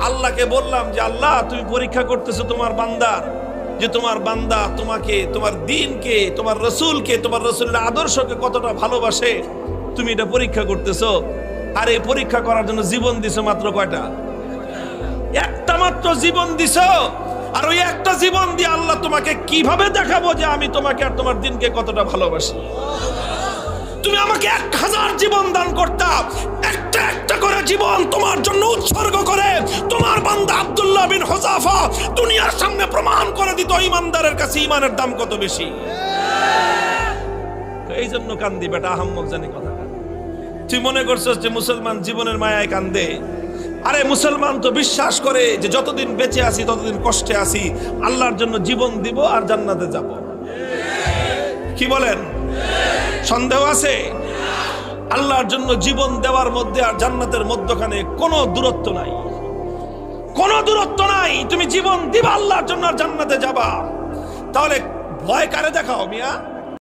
আল্লাহকে বললাম যে আল্লাহ তুমি পরীক্ষা করতেছো তোমার বান্দার, যে তোমার বান্দা তোমাকে, তোমার দ্বীনকে, তোমার রসুলকে, তোমার রসুলের আদর্শকে কতটা ভালোবাসে তুমি এটা পরীক্ষা করতেছো। আর এই পরীক্ষা করার জন্য জীবন দিছো মাত্র কয়টা? একটা মাত্র জীবন দিছো। আর ওই একটা জীবন দিয়ে আল্লাহ তোমাকে কিভাবে দেখাবো যে আমি তোমাকে আর তোমার দ্বীনকে কতটা ভালোবাসি? তুমি আমাকে 1000 জীবন দান করতাম, একটা একটা করে জীবন তোমার জন্য উৎসর্গ করে তোমার বান্দা আব্দুল্লাহ বিন হুযাফা দুনিয়ার সামনে প্রমাণ করে দিত ইমানদারের কাছে ইমানের দাম কত বেশি। এই জন্য কান্দি বেটা, আহাম্মক জানি কথা। তুই মনে করছিস যে মুসলমান জীবনের মায়ায় কান্দে? আরে মুসলমান তো বিশ্বাস করে যে যতদিন বেঁচে আছি ততদিন কষ্টে আছি, আল্লাহর জন্য জীবন দিব আর জান্নাতে যাব। কি বলেন? সন্দেহ আছে? আল্লাহর জন্য জীবন দেওয়ার মধ্যে আর জান্নাতের মধ্যখানে কোনো দূরত্ব নাই, কোনো দূরত্ব নাই। তুমি জীবন দিবা আল্লাহর জন্য আর জান্নাতে যাবা। তাহলে ভয় কারে দেখাও মিয়া?